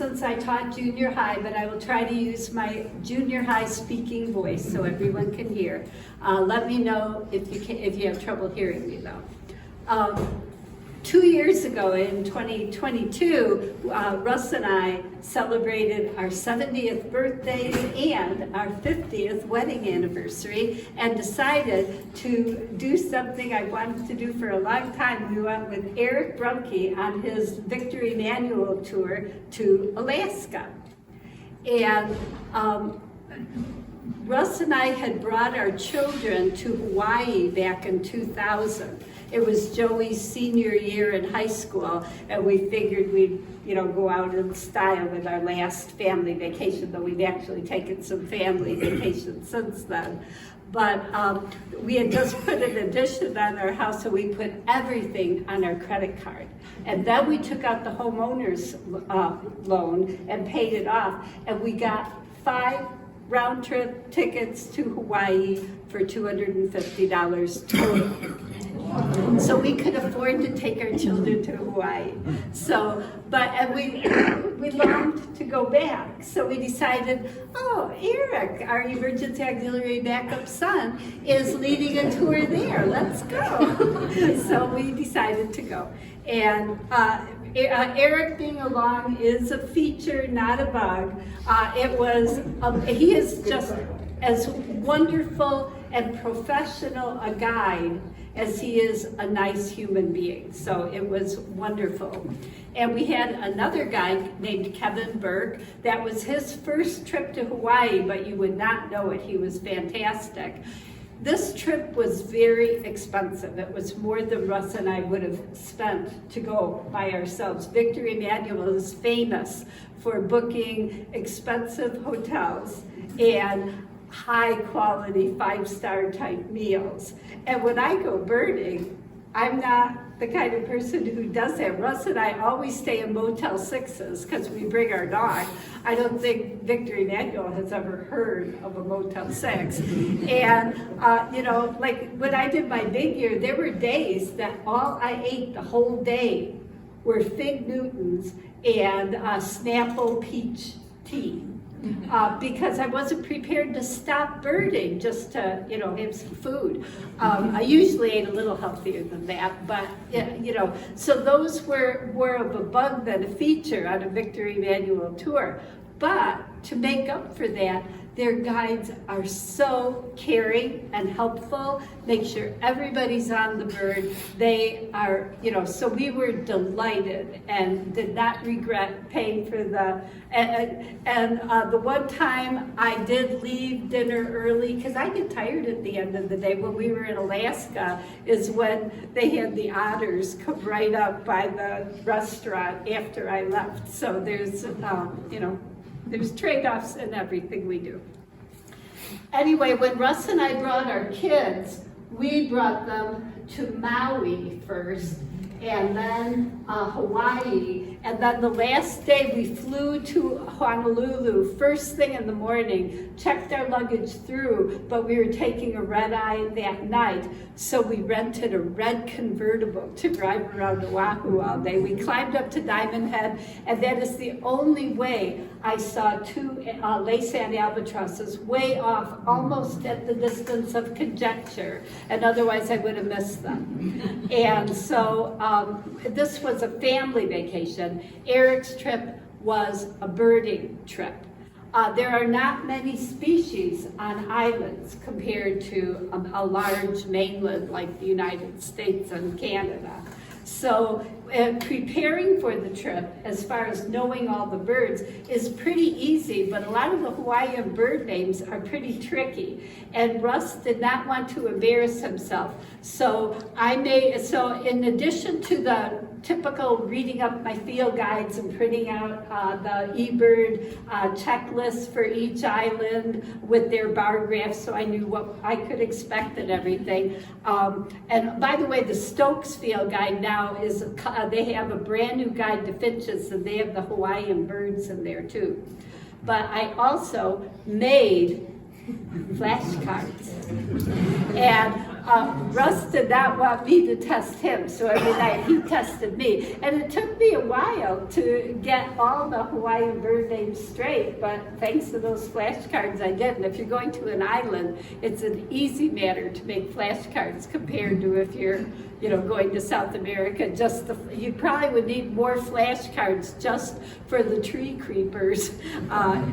since I taught junior high, but I will try to use my junior high speaking voice so everyone can hear. Let me know if you have trouble hearing me though. 2 years ago in 2022, Russ and I celebrated our 70th birthdays and our 50th wedding anniversary and decided to do something I wanted to do for a long time. We went with Eric Brunke on his Victory Manual tour to Alaska. And Russ and I had brought our children to Hawaii back in 2000. It was Joey's senior year in high school, and we figured we'd, go out in style with our last family vacation, though we've actually taken some family vacations since then. But we had just put an addition on our house, so we put everything on our credit card. And then we took out the homeowner's loan and paid it off, and we got 5 round-trip tickets to Hawaii for $250 total. So we could afford to take our children to Hawaii. And we longed to go back. So we decided, Eric, our emergency auxiliary backup son, is leading a tour there. Let's go. So we decided to go. And Eric being along is a feature, not a bug. He is just as wonderful and professional a guide as he is a nice human being. So it was wonderful. And we had another guy named Kevin Burke. That was his first trip to Hawaii, but you would not know it. He was fantastic. This trip was very expensive. It was more than Russ and I would have spent to go by ourselves. Victory Manual is famous for booking expensive hotels and high quality 5-star type meals. And when I go birding, I'm not the kind of person who does that. Russ and I always stay in Motel 6s because we bring our dog. I don't think Victory Manual has ever heard of a Motel 6. And, like when I did my big year, there were days that all I ate the whole day were Fig Newtons and Snapple peach tea. Because I wasn't prepared to stop birding just to, have some food. I usually ate a little healthier than that, but, so those were more of a bug than a feature on a Victory Manual tour. But to make up for that, their guides are so caring and helpful, make sure everybody's on the bird. They are, so we were delighted and did not regret paying for the one time I did leave dinner early, because I get tired at the end of the day. When we were in Alaska is when they had the otters come right up by the restaurant after I left. So there's, there's trade-offs in everything we do. Anyway, when Russ and I brought our kids, we brought them to Maui first, and then Hawaii, and then the last day we flew to Honolulu first thing in the morning, checked our luggage through, but we were taking a red-eye that night, so we rented a red convertible to drive around Oahu all day. We climbed up to Diamond Head, and that is the only way I saw 2 lace-sand albatrosses way off, almost at the distance of conjecture, and otherwise I would have missed them. And so this was a family vacation. Eric's trip was a birding trip. There are not many species on islands compared to a large mainland like the United States and Canada. So preparing for the trip, as far as knowing all the birds, is pretty easy, but a lot of the Hawaiian bird names are pretty tricky. And Russ did not want to embarrass himself. So in addition to the typical reading up my field guides and printing out the eBird checklist for each island with their bar graphs, so I knew what I could expect and everything. And by the way, the Stokes Field Guide now is, they have a brand new guide to finches, and they have the Hawaiian birds in there too. But I also made flashcards. And Russ did not want me to test him, so every night he tested me. And it took me a while to get all the Hawaiian bird names straight, but thanks to those flashcards I did. And if you're going to an island, it's an easy matter to make flashcards compared to if you're going to South America. You probably would need more flashcards just for the tree creepers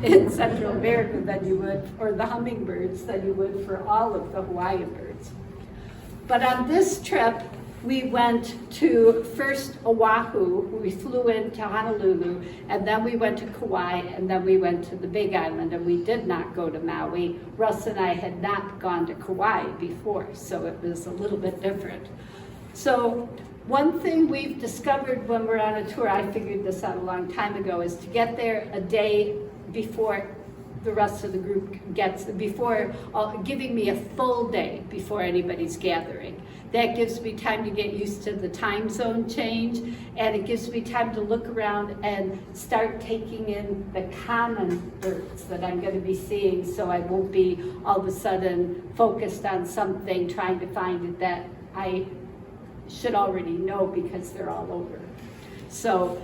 in Central America than you would, or the hummingbirds, than you would for all of the Hawaiian birds. But on this trip, we went to first Oahu, we flew into Honolulu, and then we went to Kauai, and then we went to the Big Island, and we did not go to Maui. Russ and I had not gone to Kauai before, so it was a little bit different. So one thing we've discovered when we're on a tour, I figured this out a long time ago, is to get there a day before the rest of the group gets, giving me a full day before anybody's gathering. That gives me time to get used to the time zone change, and it gives me time to look around and start taking in the common birds that I'm going to be seeing, so I won't be all of a sudden focused on something, trying to find it that I should already know because they're all over. So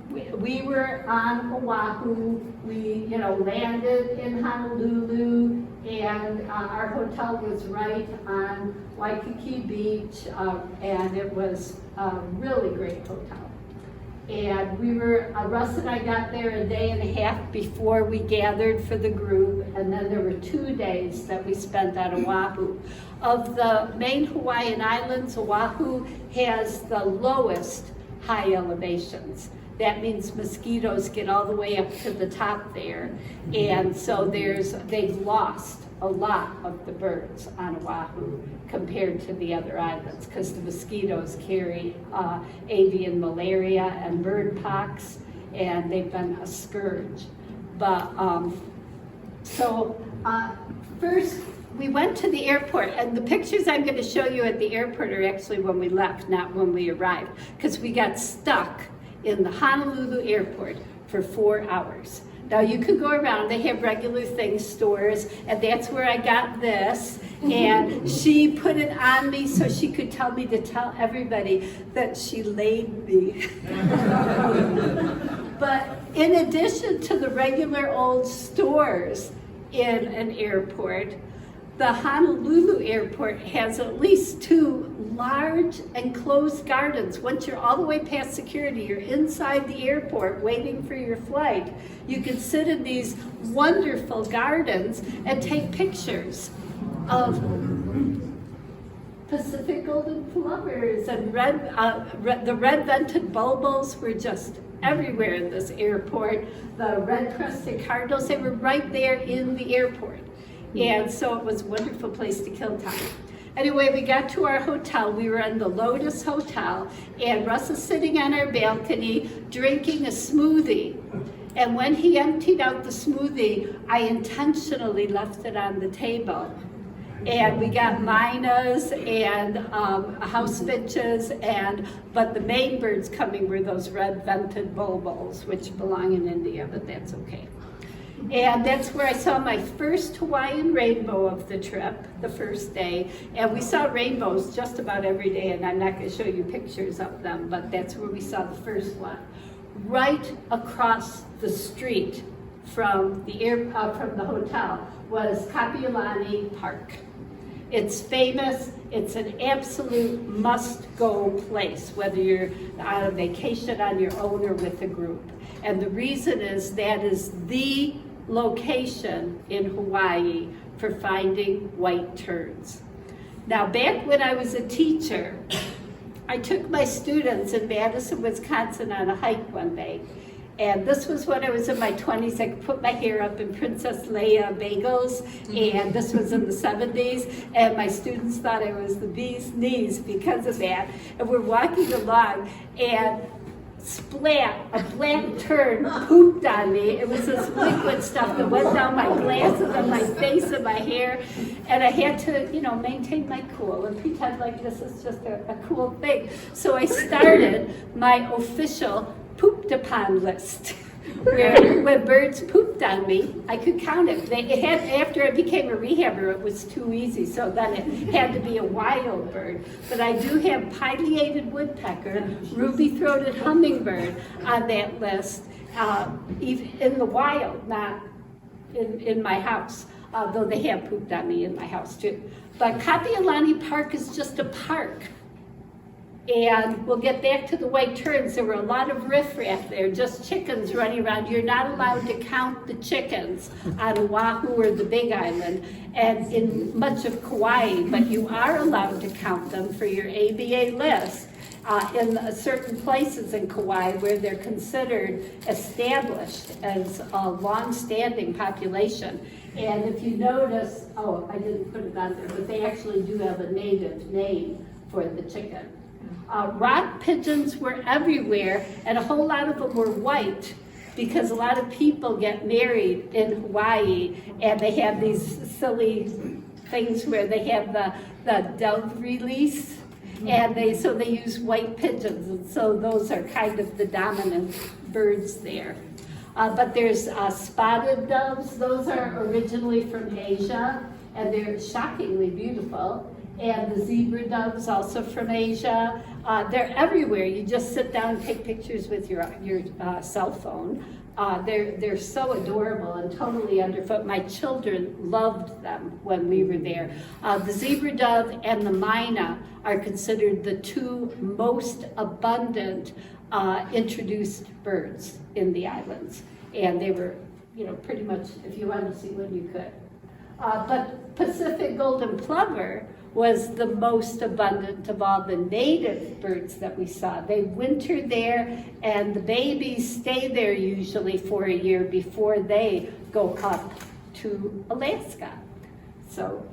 we were on Oahu. We landed in Honolulu, and our hotel was right on Waikiki Beach, and it was a really great hotel. And we were, Russ and I got there a day and a half before we gathered for the group, and then there were 2 days that we spent on Oahu. Of the main Hawaiian islands, Oahu has the lowest high elevations. That means mosquitoes get all the way up to the top there, and so they've lost a lot of the birds on Oahu compared to the other islands, because the mosquitoes carry avian malaria and bird pox, and they've been a scourge. But first we went to the airport, and the pictures I'm going to show you at the airport are actually when we left, not when we arrived, because we got stuck in the Honolulu airport for 4 hours. Now you can go around, they have regular things, stores, and that's where I got this. And she put it on me so she could tell me to tell everybody that she laid me. But in addition to the regular old stores in an airport, the Honolulu airport has at least 2 large enclosed gardens. Once you're all the way past security, you're inside the airport waiting for your flight. You can sit in these wonderful gardens and take pictures of Pacific golden plovers, and the red vented bulbuls were just everywhere in this airport. The red-crested cardinals, they were right there in the airport. And so it was a wonderful place to kill time. Anyway, we got to our hotel. We were in the Lotus Hotel, and Russ is sitting on our balcony drinking a smoothie. And when he emptied out the smoothie, I intentionally left it on the table. And we got mynas and house finches, but the main birds coming were those red vented bulbuls, which belong in India, but that's okay. And that's where I saw my first Hawaiian rainbow of the trip, the first day. And we saw rainbows just about every day, and I'm not going to show you pictures of them, but that's where we saw the first one. Right across the street from the hotel was Kapiolani Park. It's famous. It's an absolute must-go place, whether you're on a vacation on your own or with a group. And the reason is that is the location in Hawaii for finding white terns. Now, back when I was a teacher, I took my students in Madison, Wisconsin on a hike one day. And this was when I was in my 20s. I put my hair up in Princess Leia bagels, and this was in the 70s, and my students thought I was the bee's knees because of that. And we're walking along, and splat, a black tern pooped on me. It was this liquid stuff that went down my glasses and my face and my hair, and I had to, maintain my cool and pretend like this is just a cool thing. So I started my official pooped upon list. where when birds pooped on me, I could count it. After I became a rehabber, it was too easy, so then it had to be a wild bird. But I do have pileated woodpecker, ruby-throated hummingbird on that list, even in the wild, not in my house, though they have pooped on me in my house too. But Kapi'olani Park is just a park. And we'll get back to the white terns. There were a lot of riffraff there, just chickens running around. You're not allowed to count the chickens on Oahu or the Big Island and in much of Kauai, but you are allowed to count them for your ABA list in certain places in Kauai where they're considered established as a long-standing population. And if you notice, oh, I didn't put it on there, but they actually do have a native name for the chicken. Rock pigeons were everywhere, and a whole lot of them were white because a lot of people get married in Hawaii, and they have these silly things where they have the dove release, and they use white pigeons, and so those are kind of the dominant birds there. But there's spotted doves. Those are originally from Asia, and they're shockingly beautiful. And the zebra doves, also from Asia. They're everywhere. You just sit down and take pictures with your cell phone. They're so adorable and totally underfoot. My children loved them when we were there. The zebra dove and the myna are considered the two most abundant introduced birds in the islands. And they were, pretty much, if you wanted to see one, you could. But Pacific golden plover was the most abundant of all the native birds that we saw. They winter there, and the babies stay there usually for a year before they go up to Alaska. So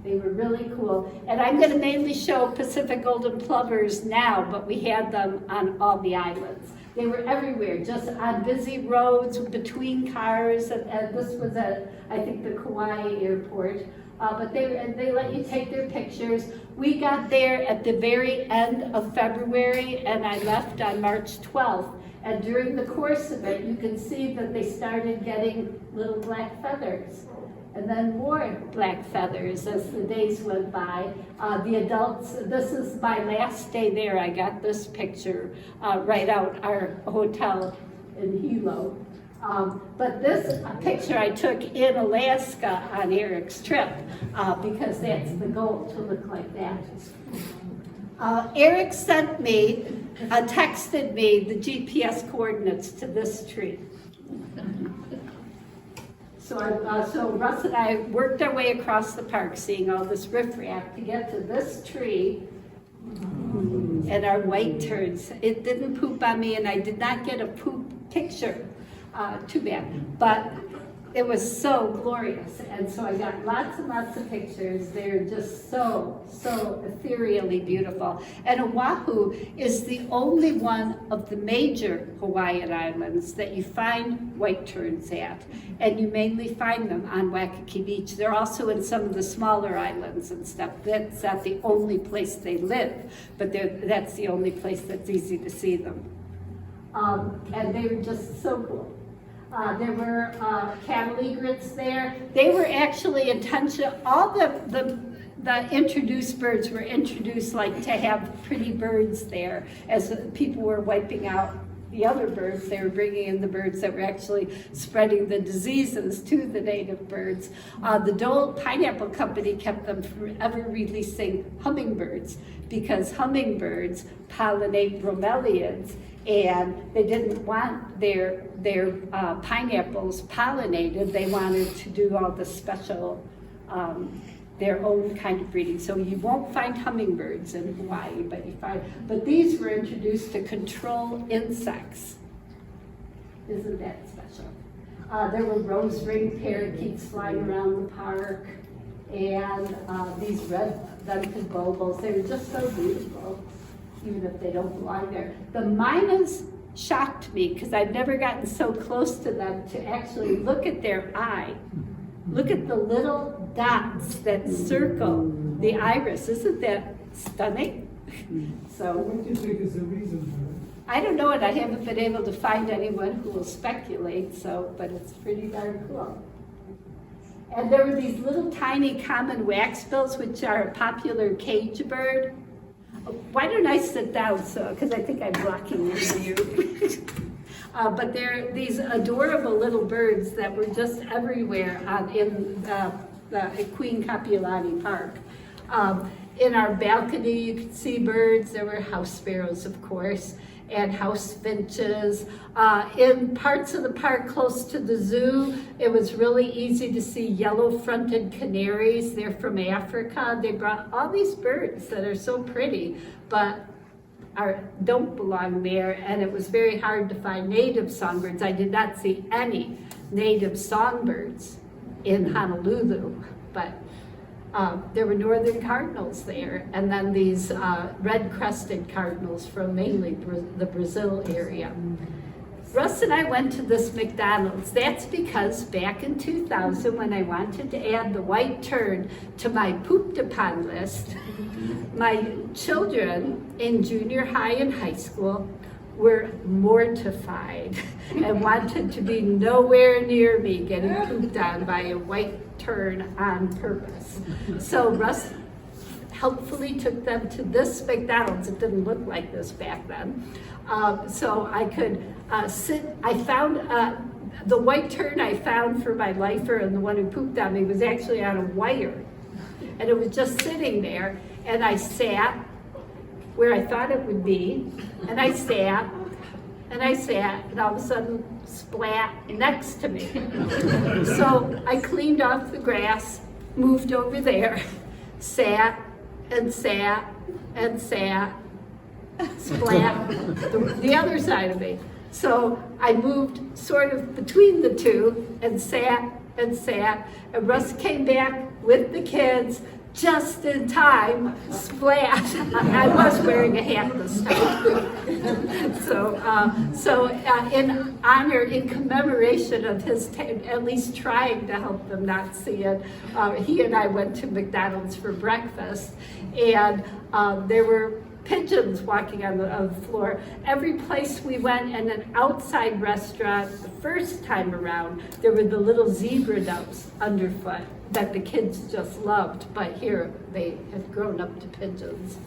they were really cool. And I'm going to mainly show Pacific golden plovers now, but we had them on all the islands. They were everywhere, just on busy roads, between cars, and this was at, I think, the Kauai airport. But they let you take their pictures. We got there at the very end of February, and I left on March 12th. And during the course of it, you can see that they started getting little black feathers. And then more black feathers as the days went by. The adults, this is my last day there. I got this picture right out our hotel in Hilo. But this picture I took in Alaska on Eric's trip because that's the goal, to look like that. Eric sent me, texted me the GPS coordinates to this tree. So Russ and I worked our way across the park, seeing all this riffraff to get to this tree and our white terns. It didn't poop on me, and I did not get a poop picture. Too bad, but it was so glorious, and so I got lots and lots of pictures. They're just so ethereally beautiful. And Oahu is the only one of the major Hawaiian islands that you find white terns at, and you mainly find them on Waikiki Beach. They're also in some of the smaller islands and stuff. That's not the only place they live, but that's the only place that's easy to see them. And they were just so cool. There were cattle egrets there. They were actually intentional. All the introduced birds were introduced like to have pretty birds there. As people were wiping out the other birds, they were bringing in the birds that were actually spreading the diseases to the native birds. The Dole Pineapple Company kept them from ever releasing hummingbirds because hummingbirds pollinate bromeliads, and they didn't want their pineapples pollinated. They wanted to do all the special, their own kind of breeding. So you won't find hummingbirds in Hawaii, but these were introduced to control insects. Isn't that special? There were rose-ringed parakeets flying around the park, and these red-vented bulbils. They were just so beautiful, even if they don't belong there. The mynas shocked me because I've never gotten so close to them to actually look at their eye. Look at the little dots that circle the iris. Isn't that stunning? So, what do you think is the reason I don't know it, I haven't been able to find anyone who will speculate, so, but it's pretty darn cool. And there were these little tiny common waxbills, which are a popular cage bird. Why don't I sit down, so, because I think I'm blocking you. But they're these adorable little birds that were just everywhere in the Queen Capiolani Park. In our balcony, you could see birds. There were house sparrows, of course, and house finches. In parts of the park close to the zoo, it was really easy to see yellow-fronted canaries. They're from Africa. They brought all these birds that are so pretty, but don't belong there, and it was very hard to find native songbirds. I did not see any native songbirds in Honolulu, but there were northern cardinals there, and then these red-crested cardinals from mainly the Brazil area. Russ and I went to this McDonald's. That's because back in 2000, when I wanted to add the white tern to my pooped upon list, my children in junior high and high school were mortified and wanted to be nowhere near me getting pooped on by a white tern on purpose. So Russ helpfully took them to this McDonald's. It didn't look like this back then. So I could sit. I found the white tern I found for my lifer, and the one who pooped on me was actually on a wire. And it was just sitting there, and I sat where I thought it would be, and I sat, and all of a sudden, splat next to me. So I cleaned off the grass, moved over there, sat, and sat, and sat, splat the other side of me. So I moved sort of between the two and sat, and Russ came back with the kids just in time, splat. I was wearing a hat this time. So in honor, in commemoration of his at least trying to help them not see it, he and I went to McDonald's for breakfast, and there were pigeons walking on the floor. Every place we went, and an outside restaurant, the first time around, there were the little zebra doves underfoot that the kids just loved, but here they had grown up to pigeons.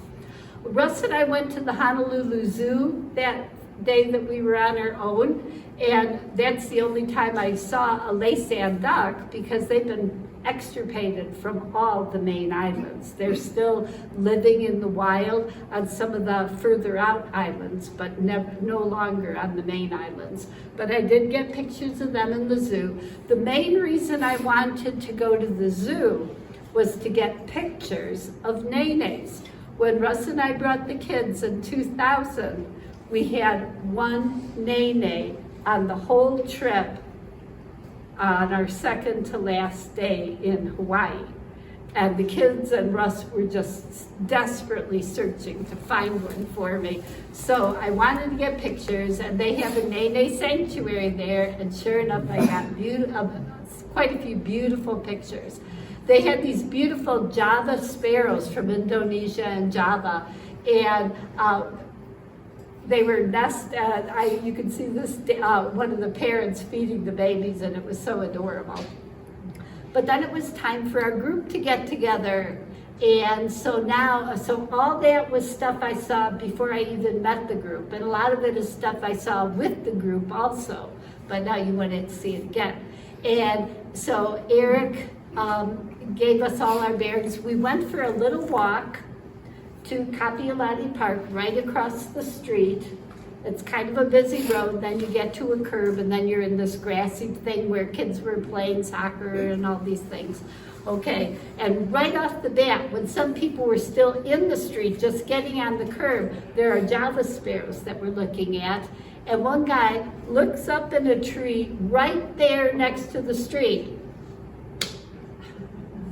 Russ and I went to the Honolulu Zoo that day that we were on our own, and that's the only time I saw a Laysan duck, because they've been extirpated from all the main islands. They're still living in the wild on some of the further out islands, but no longer on the main islands. But I did get pictures of them in the zoo. The main reason I wanted to go to the zoo was to get pictures of nenes. When Russ and I brought the kids in 2000, we had one nene on the whole trip on our second to last day in Hawaii. And the kids and Russ were just desperately searching to find one for me. So I wanted to get pictures, and they have a nene sanctuary there, and sure enough, I got quite a few beautiful pictures. They had these beautiful Java sparrows from Indonesia and Java, and they were you could see this, one of the parents feeding the babies, and it was so adorable. But then it was time for our group to get together. And so all that was stuff I saw before I even met the group. And a lot of it is stuff I saw with the group also, but now you want to see it again. And so Eric gave us all our bearings. We went for a little walk to Kapiolani Park, right across the street. It's kind of a busy road, then you get to a curb, and then you're in this grassy thing where kids were playing soccer and all these things. Okay, and right off the bat, when some people were still in the street, just getting on the curb, there are Java sparrows that we're looking at, and one guy looks up in a tree right there next to the street,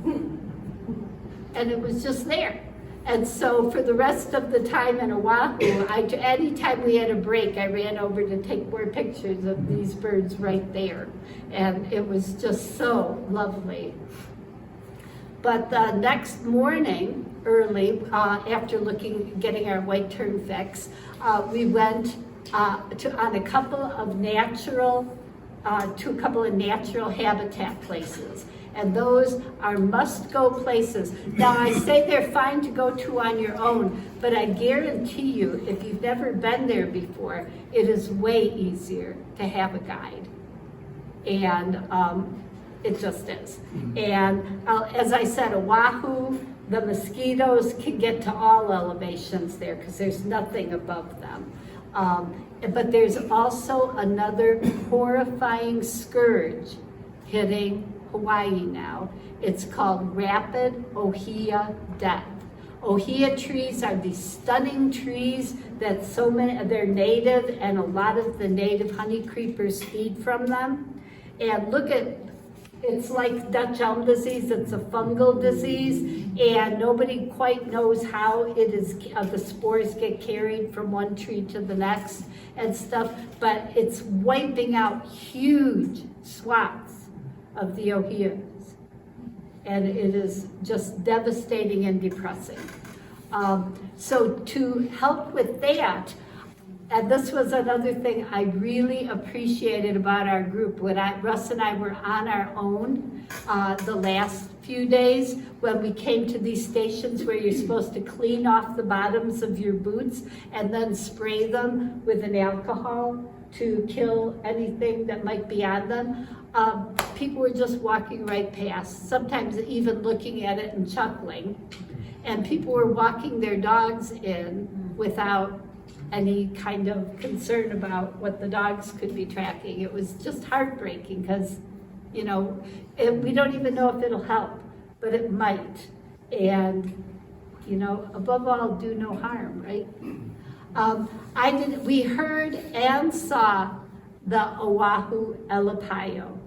and it was just there. And so for the rest of the time in Oahu, anytime we had a break, I ran over to take more pictures of these birds right there. And it was just so lovely. But the next morning, early, after getting our white tern fix, we went on a couple of natural, to a couple of natural habitat places. And those are must-go places. Now, I say they're fine to go to on your own, but I guarantee you, if you've never been there before, it is way easier to have a guide. And it just is. And as I said, Oahu, the mosquitoes can get to all elevations there because there's nothing above them. But there's also another horrifying scourge hitting Hawaii now. It's called rapid ohia death. Ohia trees are these stunning trees that so many, they're native, and a lot of the native honey creepers feed from them. And look at, it's like Dutch elm disease, it's a fungal disease, and nobody quite knows how it is, the spores get carried from one tree to the next and stuff, but it's wiping out huge swaths of the ohias, and it is just devastating and depressing. So to help with that, and this was another thing I really appreciated about our group, when Russ and I were on our own the last few days, when we came to these stations where you're supposed to clean off the bottoms of your boots and then spray them with an alcohol to kill anything that might be on them. People were just walking right past, sometimes even looking at it and chuckling. And people were walking their dogs in without any kind of concern about what the dogs could be tracking. It was just heartbreaking because, you know, we don't even know if it'll help, but it might. And, you know, above all, do no harm, right? We heard and saw the Oahu Elepaio.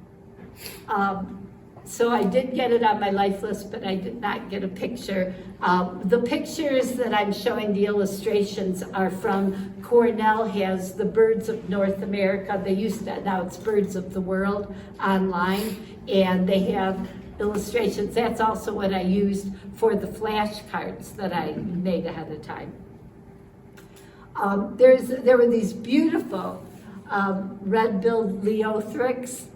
So I did get it on my life list, but I did not get a picture. The pictures that I'm showing, the illustrations, are from Cornell has the Birds of North America. They used to, now it's Birds of the World online, and they have illustrations. That's also what I used for the flashcards that I made ahead of time. There were these beautiful red-billed Leothrix,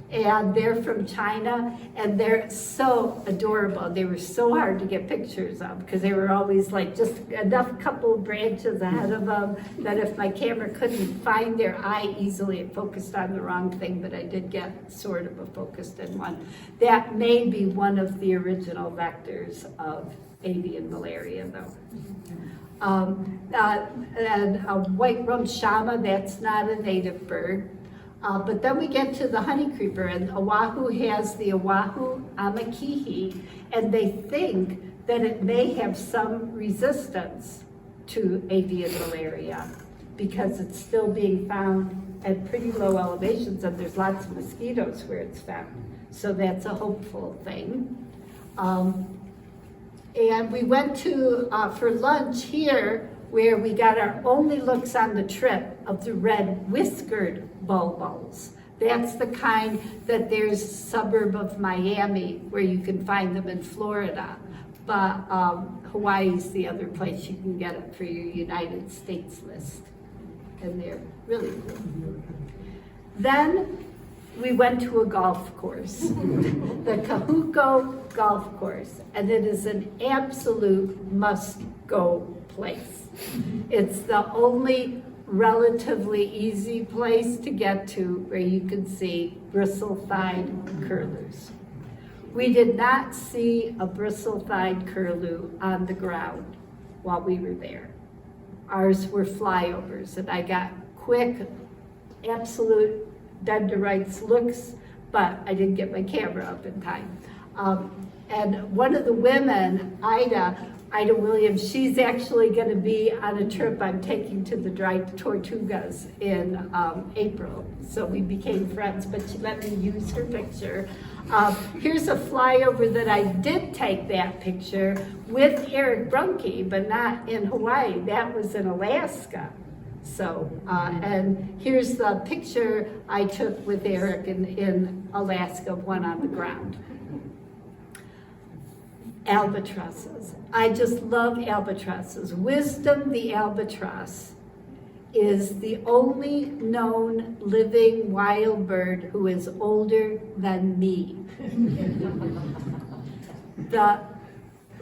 and they're from China, and they're so adorable. They were so hard to get pictures of because they were always like just enough couple of branches ahead of them that if my camera couldn't find their eye easily, it focused on the wrong thing, but I did get sort of a focused in one. That may be one of the original vectors of avian malaria, though. And a white rump shama, that's not a native bird. But then we get to the honey creeper, and Oahu has the Oahu amakihi, and they think that it may have some resistance to avian malaria because it's still being found at pretty low elevations, and there's lots of mosquitoes where it's found. So that's a hopeful thing. And we went to, for lunch here, where we got our only looks on the trip of the red whiskered bulbuls. That's the kind that there's a suburb of Miami where you can find them in Florida. But Hawaii's the other place you can get it for your United States list. And they're really cool. Then we went to a golf course, the Kahuko Golf Course, and it is an absolute must-go place. It's the only relatively easy place to get to where you can see bristle-thighed curlews. We did not see a bristle-thighed curlew on the ground while we were there. Ours were flyovers, and I got quick, absolute dead to rights looks, but I didn't get my camera up in time. And one of the women, Ida Williams, she's actually going to be on a trip I'm taking to the Dry Tortugas in April. So we became friends, but she let me use her picture. Here's a flyover that I did take that picture with Eric Brunke, but not in Hawaii. That was in Alaska. So, and here's the picture I took with Eric in Alaska, one on the ground. Albatrosses. I just love albatrosses. Wisdom the albatross is the only known living wild bird who is older than me. The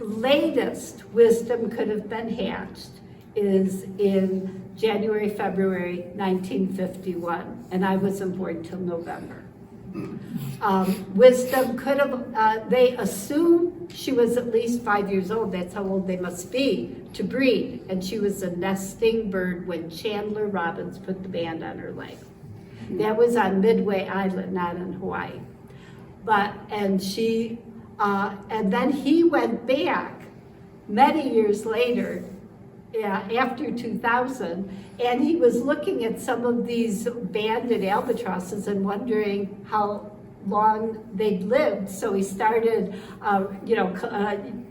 latest wisdom could have been hatched is in January, February 1951, and I wasn't born till November. Wisdom could have, they assume she was at least 5 years old, that's how old they must be, to breed, and she was a nesting bird when Chandler Robbins put the band on her leg. That was on Midway Island, not in Hawaii. And then he went back many years later, after 2000, and he was looking at some of these banded albatrosses and wondering how long they'd lived. So he started,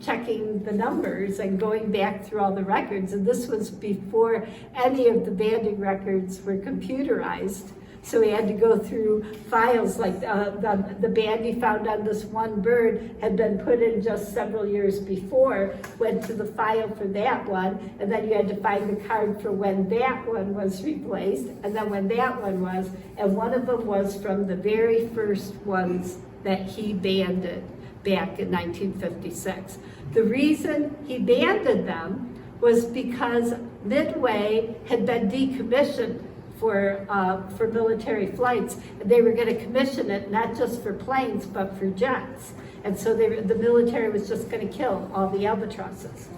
checking the numbers and going back through all the records. And this was before any of the banding records were computerized. So he had to go through files like the band he found on this one bird had been put in just several years before, went to the file for that one, and then you had to find the card for when that one was replaced, and then when that one was, and one of them was from the very first ones that he banded back in 1956. The reason he banded them was because Midway had been decommissioned for military flights. They were going to commission it not just for planes, but for jets. And so the military was just going to kill all the albatrosses.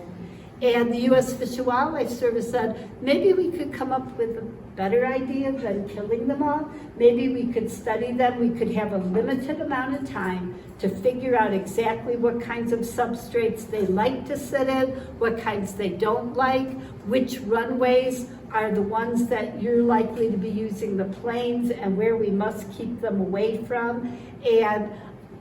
And the U.S. Fish and Wildlife Service said, maybe we could come up with a better idea than killing them all. Maybe we could study them. We could have a limited amount of time to figure out exactly what kinds of substrates they like to sit in, what kinds they don't like, which runways are the ones that you're likely to be using the planes and where we must keep them away from. And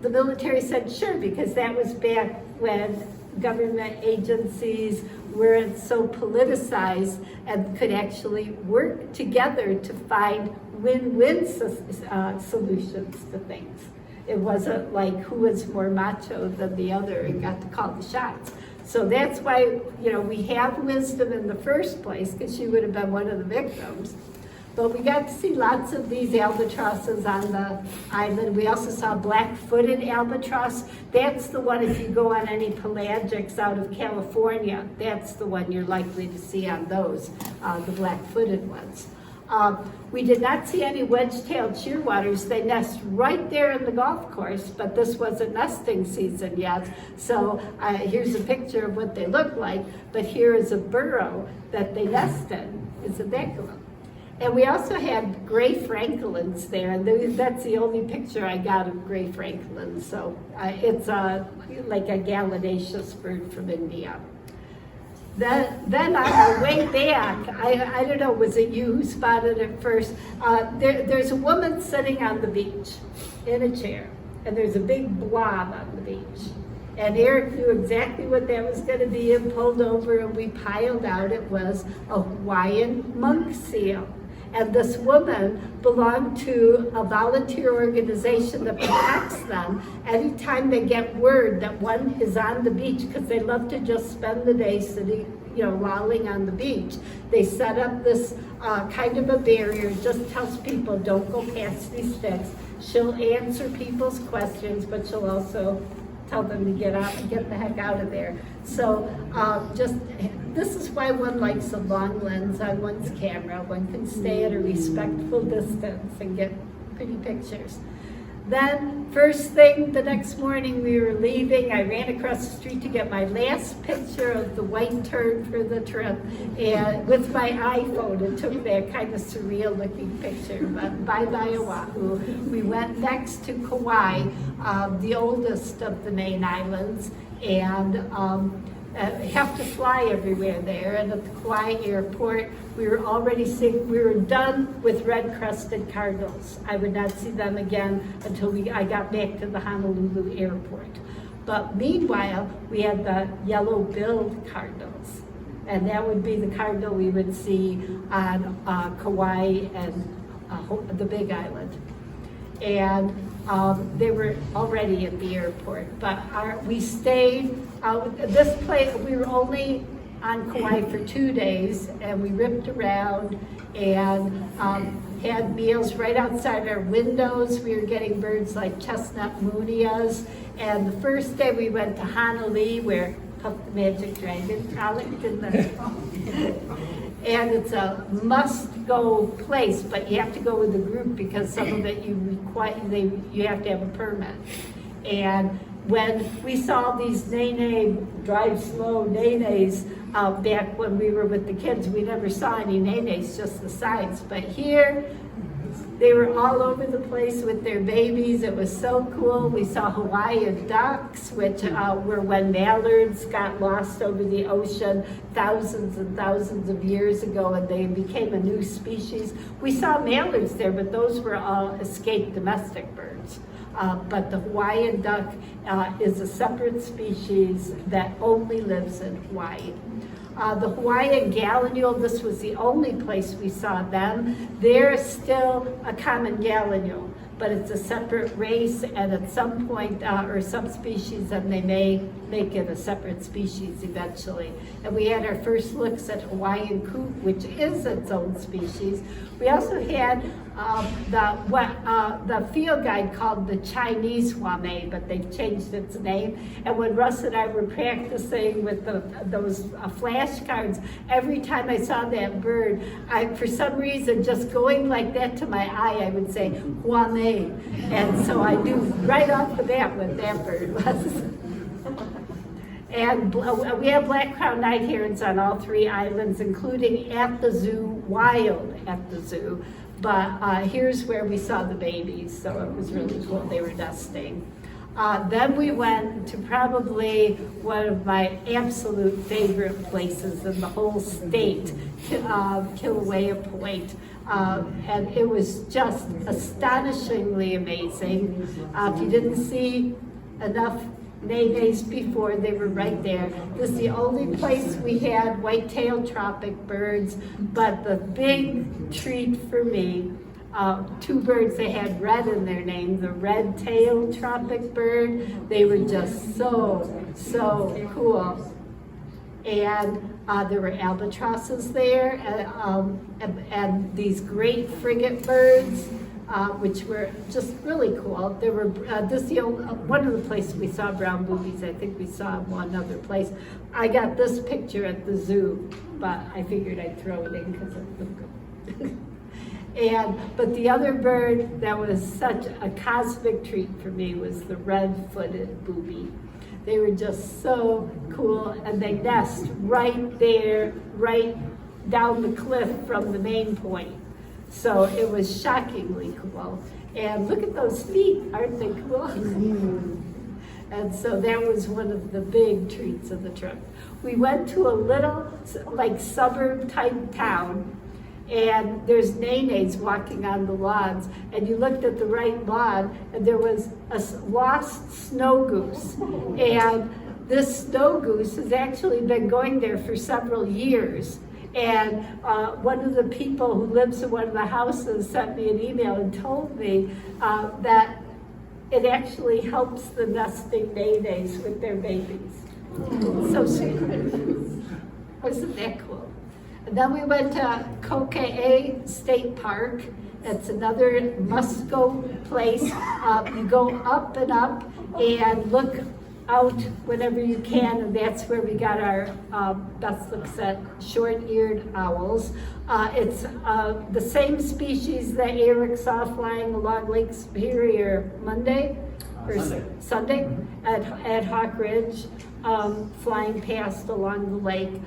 the military said, sure, because that was back when government agencies weren't so politicized and could actually work together to find win-win solutions to things. It wasn't like who was more macho than the other and got to call the shots. So that's why, we have wisdom in the first place, because she would have been one of the victims. But we got to see lots of these albatrosses on the island. We also saw black-footed albatross. That's the one, if you go on any pelagics out of California, that's the one you're likely to see on those, the black-footed ones. We did not see any wedge-tailed shearwaters. They nest right there in the golf course, but this wasn't nesting season yet. So here's a picture of what they look like, but here is a burrow that they nest in. Isn't that cool? And we also had gray francolins there, and that's the only picture I got of gray francolins. So it's like a gallinaceous bird from India. Then on our way back, I don't know, was it you who spotted it first? There's a woman sitting on the beach in a chair, and there's a big blob on the beach. And Eric knew exactly what that was going to be and pulled over, and we piled out. It was a Hawaiian monk seal. And this woman belonged to a volunteer organization that protects them. Anytime they get word that one is on the beach, because they love to just spend the day sitting, lolling on the beach, they set up this kind of a barrier, just tells people don't go past these sticks. She'll answer people's questions, but she'll also tell them to get out and get the heck out of there. So this is why one likes a long lens on one's camera. One can stay at a respectful distance and get pretty pictures. Then first thing the next morning we were leaving, I ran across the street to get my last picture of the white tern for the trip, and with my iPhone and took that kind of surreal looking picture. But bye-bye Oahu. We went next to Kauai, the oldest of the main islands, and have to fly everywhere there. And at the Kauai airport, we were already seeing, we were done with red-crested cardinals. I would not see them again until I got back to the Honolulu airport. But meanwhile, we had the yellow-billed cardinals. And that would be the cardinal we would see on Kauai and the Big Island. And they were already at the airport, but we stayed this place. We were only on Kauai for 2 days, and we ripped around and had meals right outside our windows. We were getting birds like chestnut munias. And the first day we went to Honolulu, where Puff the Magic Dragon frolicked in the and it's a must-go place, but you have to go with a group because some of it you have to have a permit. And when we saw these Nene, drive slow Nenes, back when we were with the kids, we never saw any Nenes, just the signs. But here, they were all over the place with their babies. It was so cool. We saw Hawaiian ducks, which were when mallards got lost over the ocean thousands and thousands of years ago, and they became a new species. We saw mallards there, but those were all escaped domestic birds. But the Hawaiian duck is a separate species that only lives in Hawaii. The Hawaiian gallinule, this was the only place we saw them. They're still a common gallinule, but it's a separate race, and at some point, or subspecies, and they may make it a separate species eventually. And we had our first looks at Hawaiian coot, which is its own species. We also had the field guide called the Chinese Huame, but they've changed its name. And when Russ and I were practicing with those flashcards, every time I saw that bird, for some reason, just going like that to my eye, I would say Huame. And so I knew right off the bat what that bird was. And we have black-crowned night herons on all 3 islands, including at the zoo, wild at the zoo. But here's where we saw the babies, so it was really cool. They were nesting. Then we went to probably one of my absolute favorite places in the whole state, Kilauea Point. And it was just astonishingly amazing. If you didn't see enough Nenes before, they were right there. This is the only place we had white-tailed tropic birds, but the big treat for me, 2 birds that had red in their name, the red-tailed tropic bird, they were just so cool. And there were albatrosses there, and these great frigate birds, which were just really cool. There were one of the places we saw brown boobies. I think we saw one other place. I got this picture at the zoo, but I figured I'd throw it in because it looked good. But the other bird that was such a cosmic treat for me was the red-footed booby. They were just so cool, and they nest right there, right down the cliff from the main point. So it was shockingly cool. And look at those feet, aren't they cool? And so that was one of the big treats of the trip. We went to a little suburb type town, and there's nenes walking on the lawns, and you looked at the right lawn, and there was a lost snow goose. And this snow goose has actually been going there for several years. And one of the people who lives in one of the houses sent me an email and told me that it actually helps the nesting nenes with their babies. So sweet. Wasn't that cool? And then we went to Kokee State Park. It's another must-go place. You go up and up and look out whenever you can, and that's where we got our best looks at short-eared owls. It's the same species that Eric saw flying along Lake Superior Sunday at Hawk Ridge, flying past along the lake.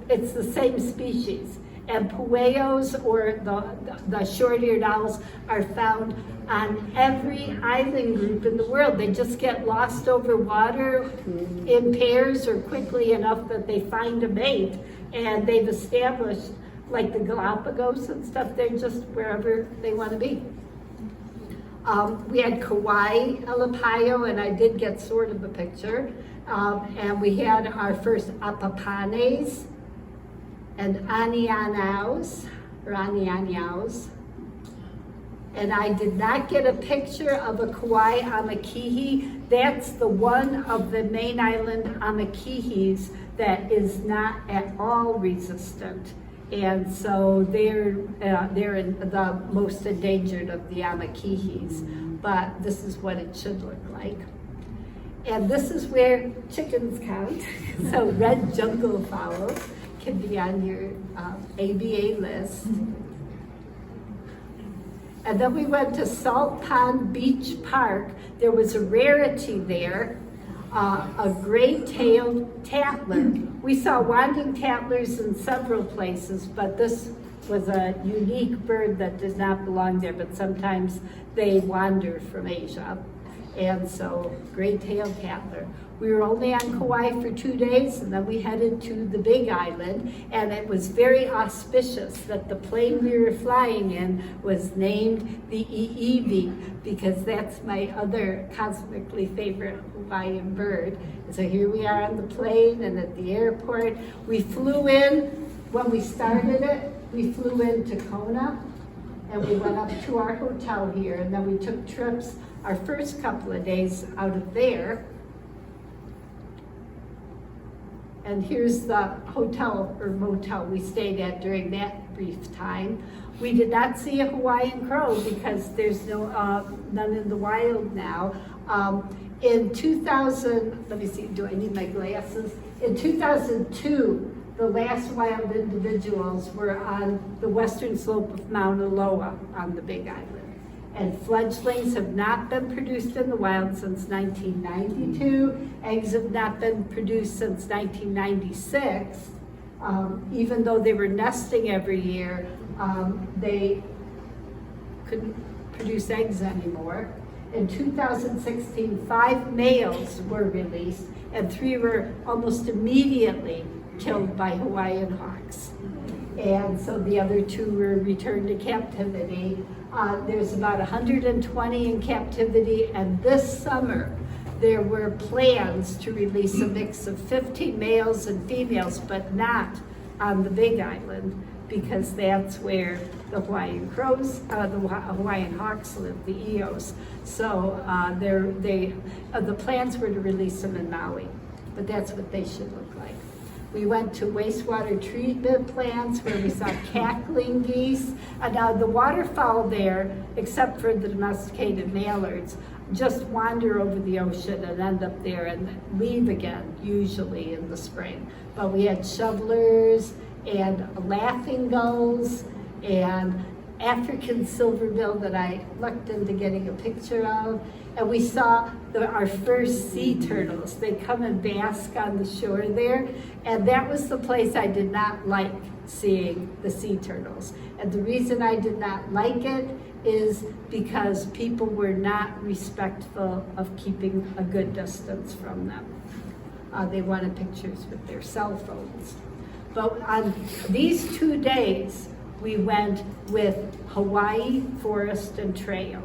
It's the same species. And pueos, or the short-eared owls, are found on every island group in the world. They just get lost over water in pairs or quickly enough that they find a mate. And they've established, like the Galapagos and stuff, they're just wherever they want to be. We had Kauai Alapaio, and I did get sort of a picture. And we had our first apapanes and anianaus, and I did not get a picture of a Kauai amakihi. That's the one of the main island amakihis that is not at all resistant. And so they're in the most endangered of the Amakihis, but this is what it should look like. And this is where chickens count. So red jungle fowl can be on your ABA list. And then we went to Salt Pond Beach Park. There was a rarity there, a gray-tailed tattler. We saw wanding tattlers in several places, but this was a unique bird that did not belong there, but sometimes they wander from Asia. And so, gray-tailed tattler. We were only on Kauai for 2 days, and then we headed to the Big Island, and it was very auspicious that the plane we were flying in was named the Iiwi, because that's my other cosmically favorite Hawaiian bird. And so here we are on the plane and at the airport. We flew in, when we started it, we flew into Kona, and we went up to our hotel here, and then we took trips our first couple of days out of there. And here's the hotel or motel we stayed at during that brief time. We did not see a Hawaiian crow because there's none in the wild now. In 2000, let me see, do I need my glasses? In 2002, the last wild individuals were on the western slope of Mauna Loa on the Big Island. And fledglings have not been produced in the wild since 1992. Eggs have not been produced since 1996. Even though they were nesting every year, they couldn't produce eggs anymore. In 2016, 5 males were released, and 3 were almost immediately killed by Hawaiian hawks. And so the other 2 were returned to captivity. There's about 120 in captivity, and this summer there were plans to release a mix of 15 males and females, but not on the Big Island, because that's where the Hawaiian crows, the Hawaiian hawks live, the eos. So the plans were to release them in Maui, but that's what they should look like. We went to wastewater treatment plants where we saw cackling geese. Now the waterfowl there, except for the domesticated mallards, just wander over the ocean and end up there and leave again, usually in the spring. But we had shovelers and laughing gulls and African silverbill that I looked into getting a picture of. And we saw our first sea turtles. They come and bask on the shore there. And that was the place I did not like seeing the sea turtles. And the reason I did not like it is because people were not respectful of keeping a good distance from them. They wanted pictures with their cell phones. But on these 2 days, we went with Hawaii Forest and Trail.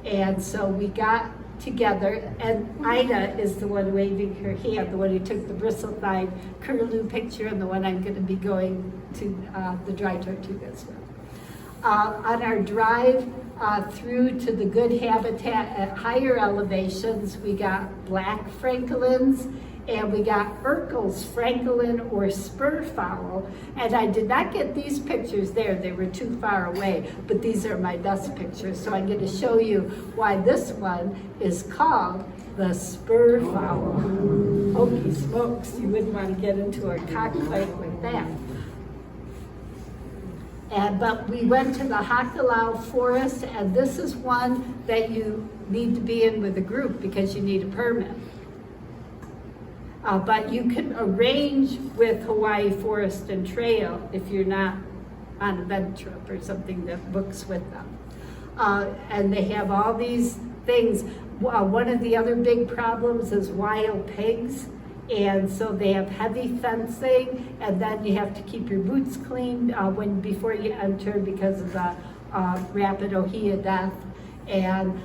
And so we got together, and Ida is the one waving her hand, the one who took the bristle-thighed curlew picture, and the one I'm going to be going to the dry tortugas with. On our drive through to the good habitat at higher elevations, we got black francolins, and we got Urkel's francolin or spur fowl. And I did not get these pictures there, they were too far away, but these are my best pictures. So I'm going to show you why this one is called the spur fowl. Hokey smokes, you wouldn't want to get into a cockfight with that. But we went to the Hakalau Forest, and this is one that you need to be in with a group because you need a permit. But you can arrange with Hawaii Forest and Trail if you're not on a bed trip or something that books with them. And they have all these things. One of the other big problems is wild pigs. And so they have heavy fencing, and then you have to keep your boots clean before you enter because of the rapid ohia death. And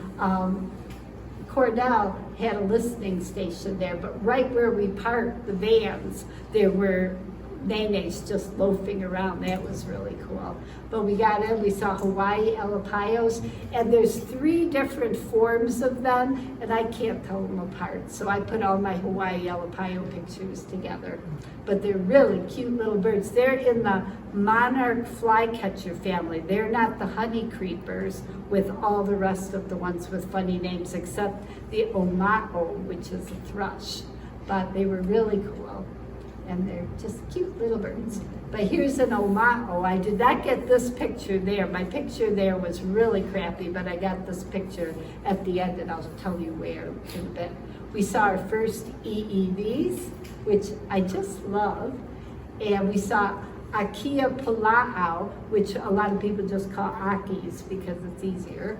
Cornell had a listening station there, but right where we parked the vans, there were nenes just loafing around. That was really cool. But we got in, we saw Hawaii Alapayos, and there's 3 different forms of them, and I can't tell them apart. So I put all my Hawaii Alapayo pictures together. But they're really cute little birds. They're in the monarch flycatcher family. They're not the honey creepers with all the rest of the ones with funny names, except the oma'o, which is a thrush. But they were really cool. And they're just cute little birds. But here's an oma'o. I did not get this picture there. My picture there was really crappy, but I got this picture at the end, and I'll tell you where in a bit. We saw our first EEVs, which I just love. And we saw Akia Pala'au, which a lot of people just call Akis because it's easier.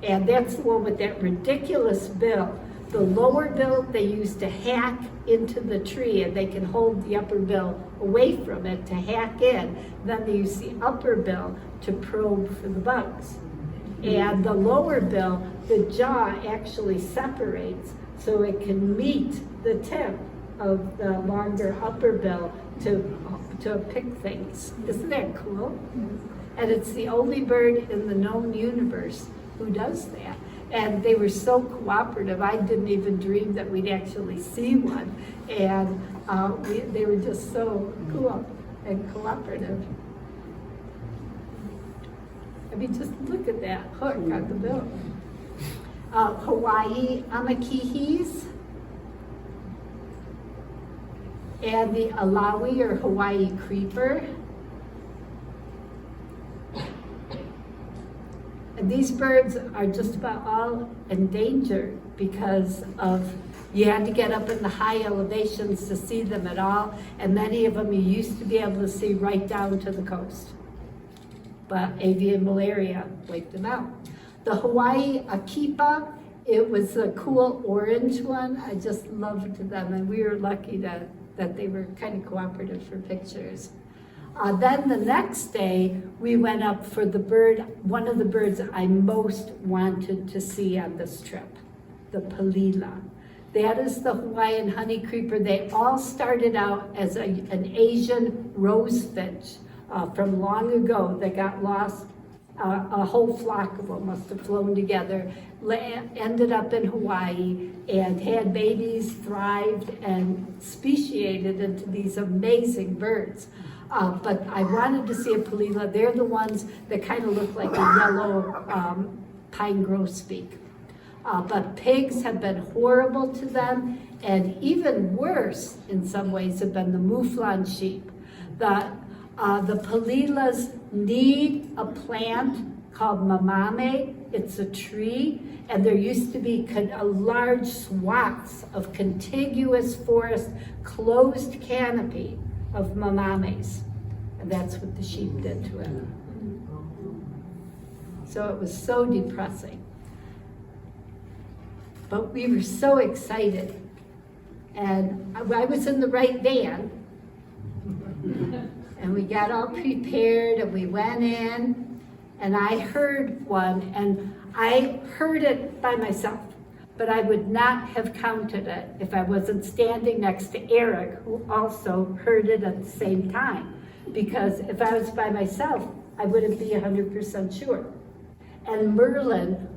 And that's the one with that ridiculous bill. The lower bill they use to hack into the tree, and they can hold the upper bill away from it to hack in. Then they use the upper bill to probe for the bugs. And the lower bill, the jaw actually separates so it can meet the tip of the longer upper bill to pick things. Isn't that cool? And it's the only bird in the known universe who does that. And they were so cooperative. I didn't even dream that we'd actually see one. And they were just so cool and cooperative. I mean, just look at that hook on the bill. Hawaii amakihis and the alawi or Hawaii creeper. And these birds are just about all endangered because of, you had to get up in the high elevations to see them at all, and many of them you used to be able to see right down to the coast. But avian malaria wiped them out. The Hawaii akipa, it was a cool orange one. I just loved them, and we were lucky that they were kind of cooperative for pictures. Then the next day, we went up for the bird, one of the birds I most wanted to see on this trip, the palila. That is the Hawaiian honey creeper. They all started out as an Asian rose finch from long ago that got lost. A whole flock of them must have flown together, ended up in Hawaii, and had babies, thrived, and speciated into these amazing birds. But I wanted to see a palila. They're the ones that kind of look like a yellow pine grosbeak. But pigs have been horrible to them, and even worse in some ways have been the mouflon sheep. The palilas need a plant called mamame. It's a tree, and there used to be a large swaths of contiguous forest, closed canopy of mamames. And that's what the sheep did to it. So it was so depressing. But we were so excited. And I was in the right van. And we got all prepared and we went in, and I heard one, and I heard it by myself, but I would not have counted it if I wasn't standing next to Eric, who also heard it at the same time. Because if I was by myself, I wouldn't be 100% sure. And Merlin,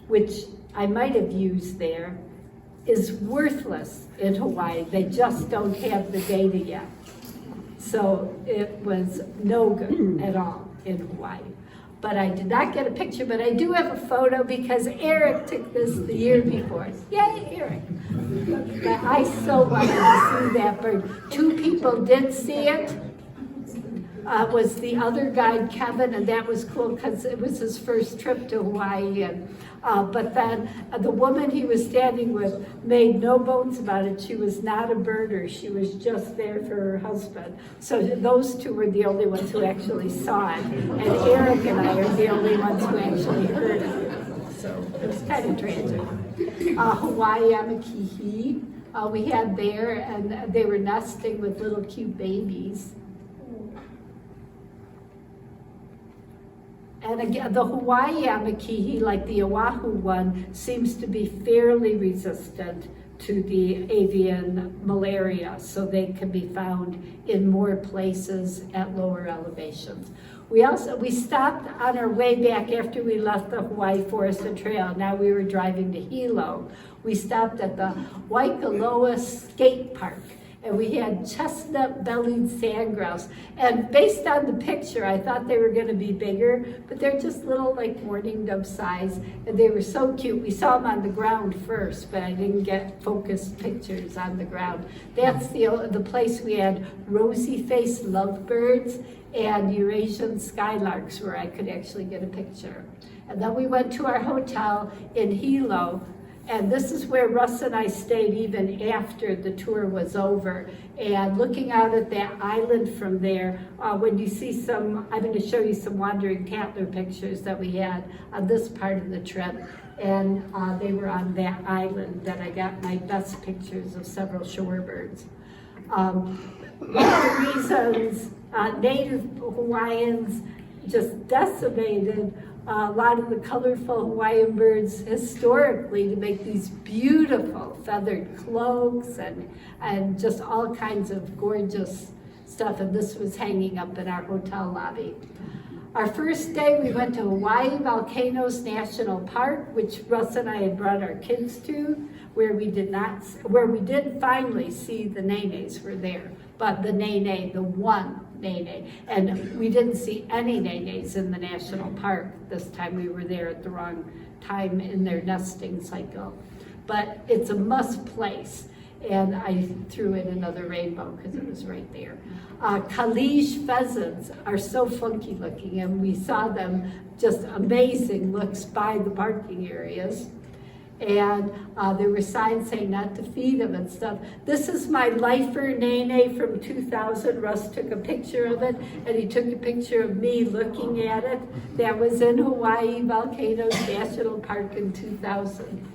which I might have used there, is worthless in Hawaii. They just don't have the data yet. So it was no good at all in Hawaii. But I did not get a picture, but I do have a photo because Eric took this the year before. Yay, Eric. But I so wanted to see that bird. 2 people did see it. Was the other guide, Kevin, and that was cool because it was his first trip to Hawaii. And but then the woman he was standing with made no bones about it. She was not a birder. She was just there for her husband. So those 2 were the only ones who actually saw it. And Eric and I are the only ones who actually heard it. So it was kind of tragic. Hawaii amakihi, we had there, and they were nesting with little cute babies. And again, the Hawaii amakihi, like the Oahu one, seems to be fairly resistant to the avian malaria, so they can be found in more places at lower elevations. We stopped on our way back after we left the Hawaii Forest and Trail. Now we were driving to Hilo. We stopped at the Waikoloa Skate Park, and we had chestnut-bellied sand grouse. And based on the picture, I thought they were gonna be bigger, but they're just little, like mourning dove size, and they were so cute. We saw them on the ground first, but I didn't get focused pictures on the ground. That's the place we had rosy-faced lovebirds and Eurasian skylarks where I could actually get a picture. And then we went to our hotel in Hilo, and this is where Russ and I stayed even after the tour was over. And looking out at that island from there, when you see I'm going to show you some wandering tattler pictures that we had on this part of the trip. And they were on that island that I got my best pictures of several shorebirds. One of the reasons Native Hawaiians just decimated a lot of the colorful Hawaiian birds historically to make these beautiful feathered cloaks and just all kinds of gorgeous stuff. And this was hanging up in our hotel lobby. Our first day we went to Hawaii Volcanoes National Park, which Russ and I had brought our kids to, where we did finally see the nenes were there, but the nene, the one nene, and we didn't see any nenes in the national park this time. We were there at the wrong time in their nesting cycle, but it's a must place. And I threw in another rainbow because it was right there. Kalige pheasants are so funky looking, and we saw them, just amazing looks by the parking areas. And there were signs saying not to feed them and stuff. This is my lifer nene from 2000. Russ took a picture of it, and he took a picture of me looking at it. That was in Hawaii Volcanoes National Park in 2000.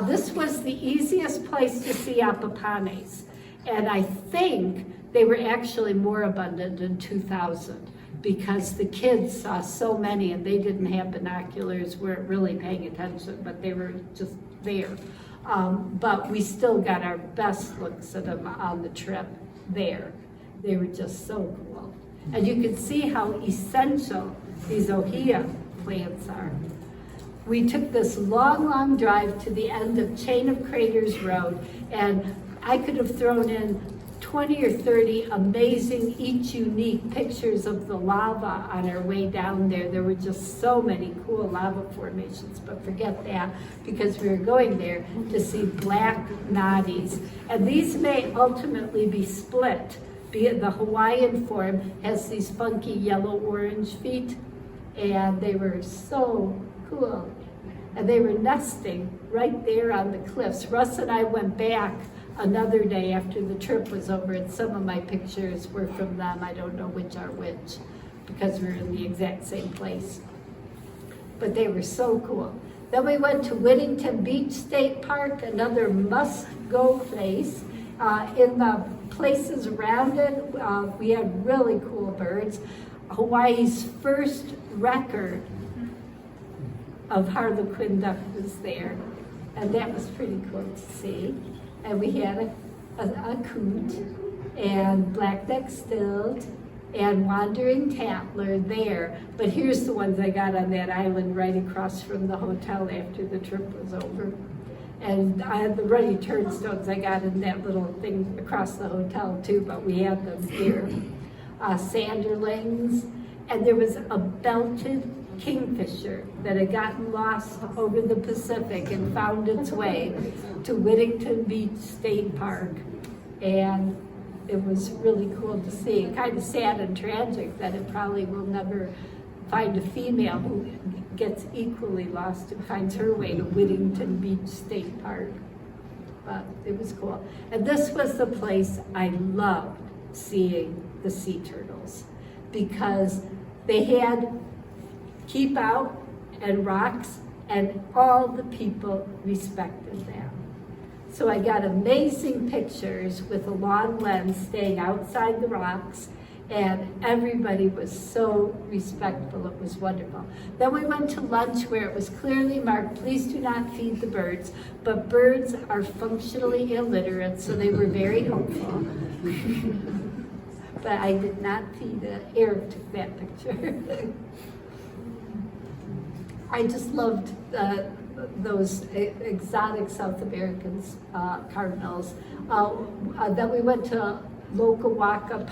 This was the easiest place to see apapanes, and I think they were actually more abundant in 2000 because the kids saw so many and they didn't have binoculars, weren't really paying attention, but they were just there. But we still got our best looks at them on the trip there. They were just so cool. And you can see how essential these ohia plants are. We took this long, long drive to the end of Chain of Craters Road, and I could have thrown in 20 or 30 amazing, each unique pictures of the lava on our way down there. There were just so many cool lava formations, but forget that because we were going there to see black noddies. And these may ultimately be split. The Hawaiian form has these funky yellow-orange feet, and they were so cool. And they were nesting right there on the cliffs. Russ and I went back another day after the trip was over, and some of my pictures were from them. I don't know which are which because we're in the exact same place. But they were so cool. Then we went to Whittington Beach State Park, another must-go place. In the places around it, we had really cool birds. Hawaii's first record of harlequin duck was there, and that was pretty cool to see. And we had a coot and black-necked stilt and wandering tattler there. But here's the ones I got on that island right across from the hotel after the trip was over. And I had the ruddy turnstones I got in that little thing across the hotel too, but we had them here. Sanderlings, and there was a belted kingfisher that had gotten lost over the Pacific and found its way to Whittington Beach State Park. And it was really cool to see. Kind of sad and tragic that it probably will never find a female who gets equally lost and finds her way to Whittington Beach State Park. But it was cool. And this was the place I loved seeing the sea turtles because they had keep out and rocks, and all the people respected them. So I got amazing pictures with a long lens staying outside the rocks And everybody was so respectful. It was wonderful. Then we went to lunch where it was clearly marked, please do not feed the birds, but birds are functionally illiterate, so they were very hopeful. But I did not feed it. Eric took that picture. I just loved those exotic South American cardinals. Then we went to Lokawaka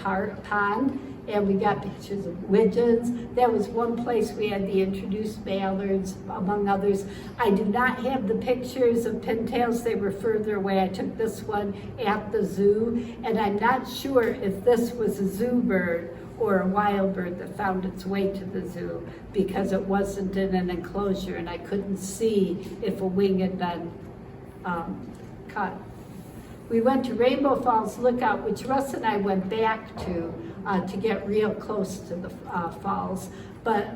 Pond, and we got pictures of widgeons. That was one place we had the introduced mallards, among others. I do not have the pictures of pintails. They were further away. I took this one at the zoo, and I'm not sure if this was a zoo bird or a wild bird that found its way to the zoo, because it wasn't in an enclosure, and I couldn't see if a wing had been cut. We went to Rainbow Falls Lookout, which Russ and I went back to get real close to the falls. But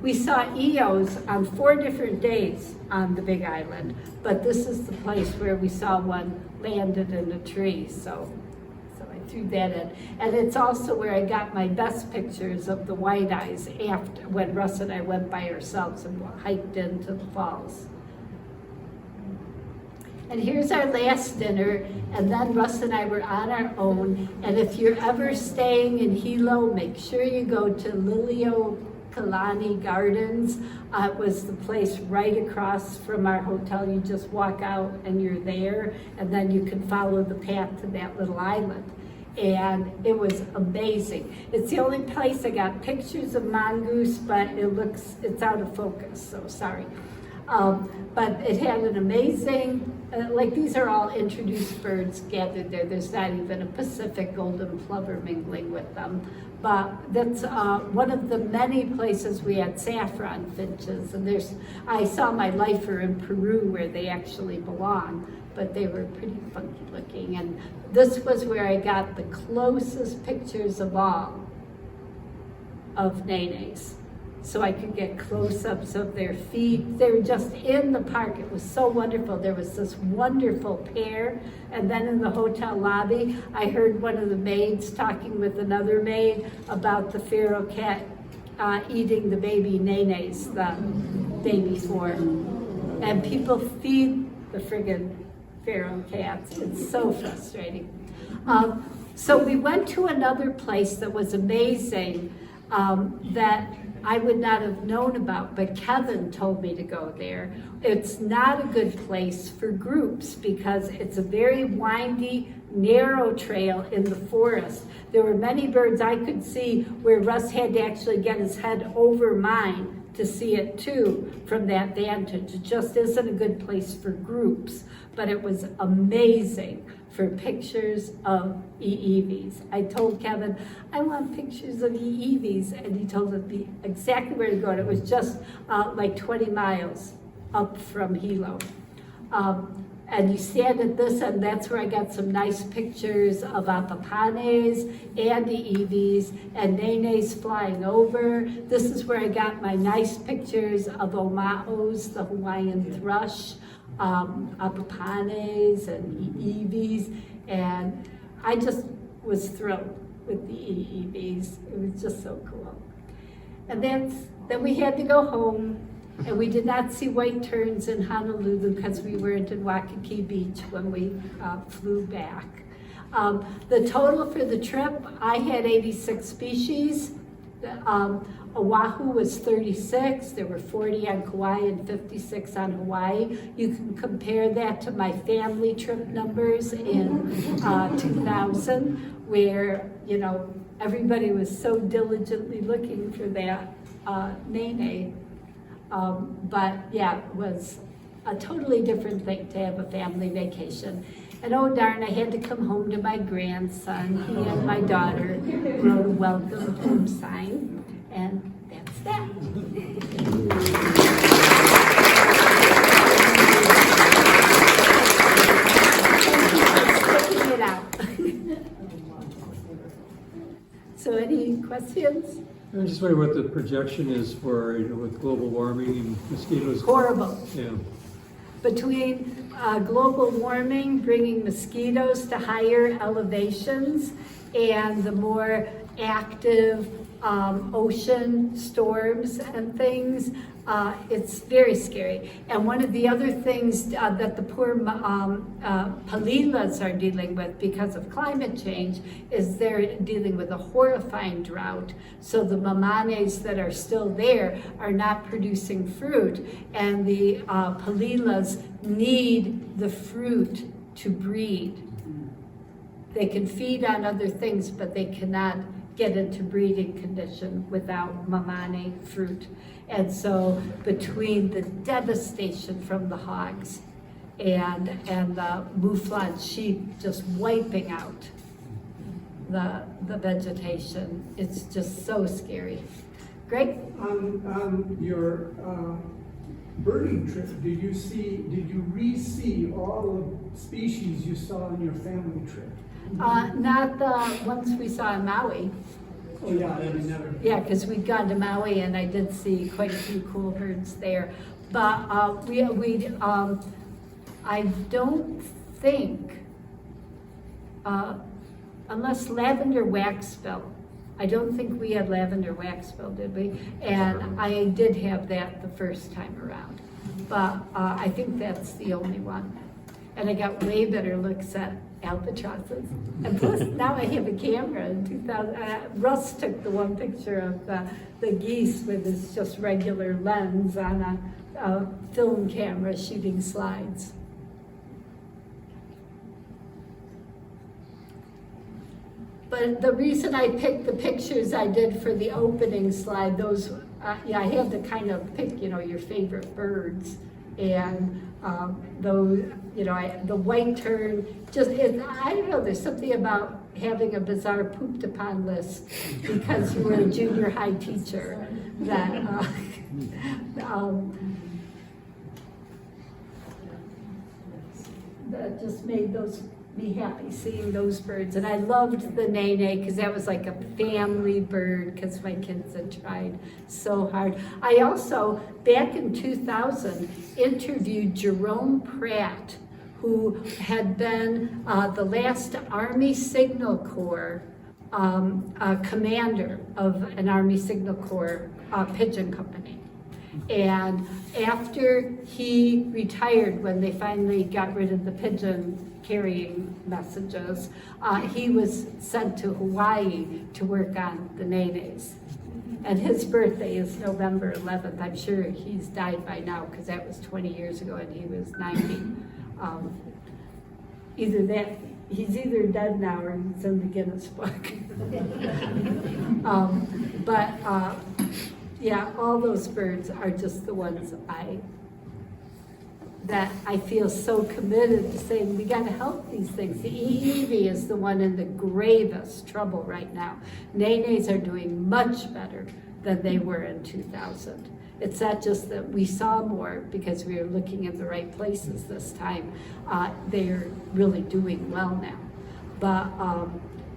we saw EOs on 4 different days on the Big Island. But this is the place where we saw one landed in a tree. So I threw that in. And it's also where I got my best pictures of the white eyes after, when Russ and I went by ourselves and hiked into the falls. And here's our last dinner, and then Russ and I were on our own. And if you're ever staying in Hilo, make sure you go to Liliuokalani Gardens. It was the place right across from our hotel. You just walk out and you're there, and then you can follow the path to that little island. And it was amazing. It's the only place I got pictures of mongoose, but it's out of focus, so sorry. But it had an amazing, like these are all introduced birds gathered there. There's not even a Pacific golden plover mingling with them. But that's one of the many places we had saffron finches. And I saw my lifer in Peru where they actually belong, but they were pretty funky looking. And this was where I got the closest pictures of all of nenes, so I could get close-ups of their feet. They were just in the park. It was so wonderful. There was this wonderful pair, and then in the hotel lobby, I heard one of the maids talking with another maid about the feral cat eating the baby nenes the day before. And people feed the friggin' feral cats. It's so frustrating. So we went to another place that was amazing that I would not have known about, but Kevin told me to go there. It's not a good place for groups because it's a very windy, narrow trail in the forest. There were many birds I could see where Russ had to actually get his head over mine to see it too from that vantage. It just isn't a good place for groups, but it was amazing for pictures of EEVs. I told Kevin, I want pictures of EEVs, and he told me exactly where to go. And it was just like 20 miles up from Hilo. And you stand at this end, that's where I got some nice pictures of apapanes and EEVs and nenes flying over. This is where I got my nice pictures of oma'os, the Hawaiian thrush, apapanes and EEVs, and I just was thrilled with the EEVs. It was just so cool. And then we had to go home, and we did not see white terns in Honolulu because we weren't in Waikiki Beach when we flew back. The total for the trip, I had 86 species. Oahu was 36, there were 40 on Kauai and 56 on Hawaii. You can compare that to my family trip numbers in 2000, where, you know, everybody was so diligently looking for that nene. But yeah, it was a totally different thing to have a family vacation. And oh darn, I had to come home to my grandson. He and my daughter wrote a welcome home sign, and that's that. Sticking it out. So any questions? I'm just wondering what the projection is for, you know, with global warming and mosquitoes. Horrible. Yeah. Between global warming bringing mosquitoes to higher elevations and the more active ocean storms and things. It's very scary. And one of the other things that the poor Palilas are dealing with because of climate change is they're dealing with a horrifying drought. So the mamanes that are still there are not producing fruit, and the Palilas need the fruit to breed. They can feed on other things, but they cannot get into breeding condition without mamane fruit. And so between the devastation from the hogs and the mouflon sheep just wiping out the vegetation, it's just so scary. Greg? On your birding trip, did you re-see all the species you saw on your family trip? Not the ones we saw in Maui. Oh, yeah, I mean, never. Yeah, because we'd gone to Maui and I did see quite a few cool birds there. But I don't think, unless lavender waxbill, I don't think we had lavender waxbill, did we? And I did have that the first time around. But I think that's the only one. And I got way better looks at albatrosses. And plus, now I have a camera. In 2000, Russ took the one picture of the geese with his just regular lens on a film camera shooting slides. But the reason I picked the pictures I did for the opening slide, those, yeah, I had to kind of pick, your favorite birds. And those, the white tern, I don't know, there's something about having a bizarre pooped upon list because you were a junior high teacher that that just made me happy seeing those birds. And I loved the nene because that was like a family bird because my kids had tried so hard. I also, back in 2000, interviewed Jerome Pratt, who had been the last Army Signal Corps commander of an Army Signal Corps pigeon company. And after he retired, when they finally got rid of the pigeon carrying messages, he was sent to Hawaii to work on the nenes. And his birthday is November 11th. I'm sure he's died by now because that was 20 years ago and he was 90. He's either dead now or he's in the Guinness book. Yeah, all those birds are just the ones that I feel so committed to saying we got to help these things. The EEV is the one in the gravest trouble right now. Nenes are doing much better than they were in 2000. It's not just that we saw more because we were looking in the right places this time. They're really doing well now. But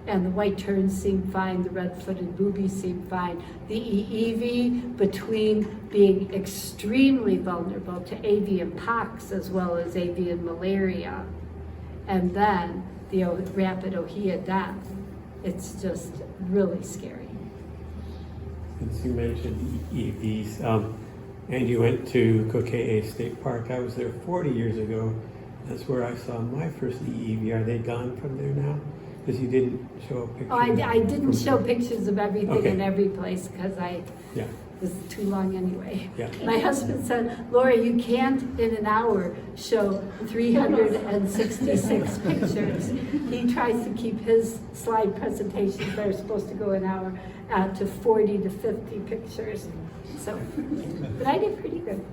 and the white terns seem fine, the red-footed boobies seem fine. The EEV, between being extremely vulnerable to avian pox as well as avian malaria, and then the rapid ohia death, it's just really scary. Since you mentioned EEVs, and you went to Kokee State Park, I was there 40 years ago. That's where I saw my first EEV. Are they gone from there now? Because you didn't show a picture. Oh, I didn't show pictures of everything in every place because yeah. was too long anyway. Yeah. My husband said, Laura, you can't in an hour show 366 pictures. He tries to keep his slide presentations that are supposed to go an hour to 40 to 50 pictures. So, but I did pretty good.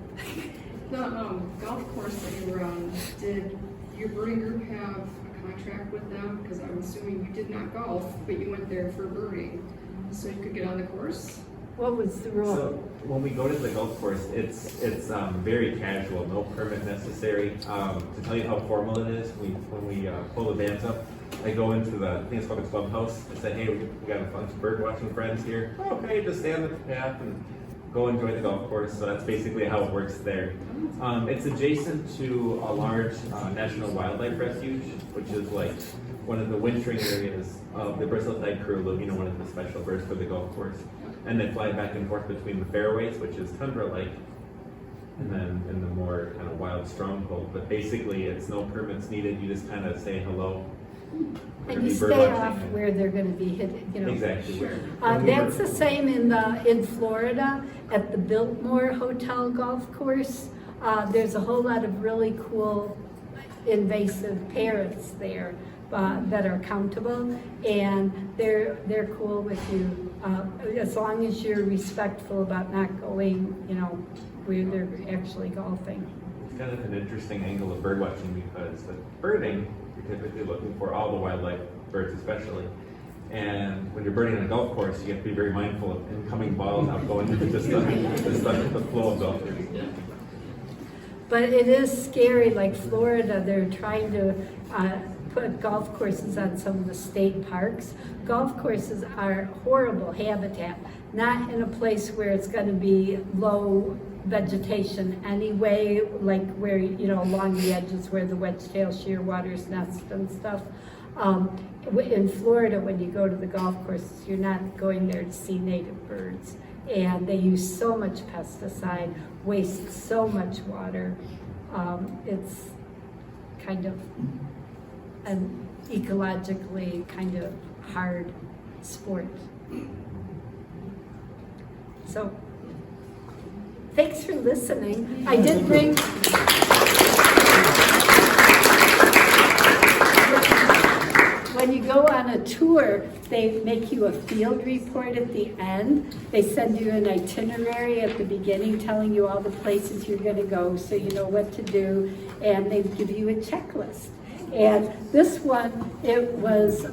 The golf course that you were on, did your birding group have a contract with them? Because I'm assuming you did not golf, but you went there for birding, so you could get on the course? What was the rule? So when we go to the golf course, it's very casual, no permit necessary. To tell you how formal it is, when we pull the bands up, I go into the, I think it's called the clubhouse, and say, hey, we got a bunch of bird watching friends here. Oh, okay, just stay on the path and go enjoy the golf course. So that's basically how it works there. It's adjacent to a large national wildlife refuge, which is like one of the wintering areas of the Bristleside curlew, one of the special birds for the golf course. And they fly back and forth between the fairways, which is tundra-like, and then in the more kind of wild stronghold. But basically, it's no permits needed. You just kind of say hello. And you stay off where they're going to be hit, Exactly. Sure. That's the same in Florida at the Biltmore Hotel Golf Course. There's a whole lot of really cool invasive parrots there that are countable, and they're cool with you as long as you're respectful about not going, where they're actually golfing. It's kind of an interesting angle of bird watching because with birding, you're typically looking for all the wildlife, birds especially. And when you're birding on a golf course, you have to be very mindful of incoming balls outgoing into the flow of golfers. But it is scary, like Florida, they're trying to put golf courses on some of the state parks. Golf courses are horrible habitat, not in a place where it's going to be low vegetation anyway, like where, along the edges where the wedge-tail shearwaters nest and stuff. In Florida, when you go to the golf courses, you're not going there to see native birds. And they use so much pesticide, waste so much water. It's kind of an ecologically kind of hard sport. So, thanks for listening. I did bring... When you go on a tour, they make you a field report at the end. They send you an itinerary at the beginning telling you all the places you're going to go so you know what to do, and they give you a checklist. And this one, it was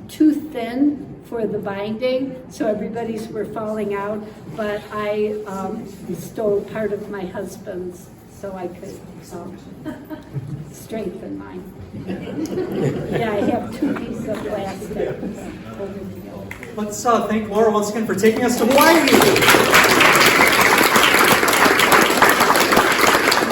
too thin for the binding, so everybody's were falling out, but I stole part of my husband's so I could strengthen mine. Yeah, I have 2 pieces of plastic holding together. Let's thank Laura once again for taking us to Hawaii.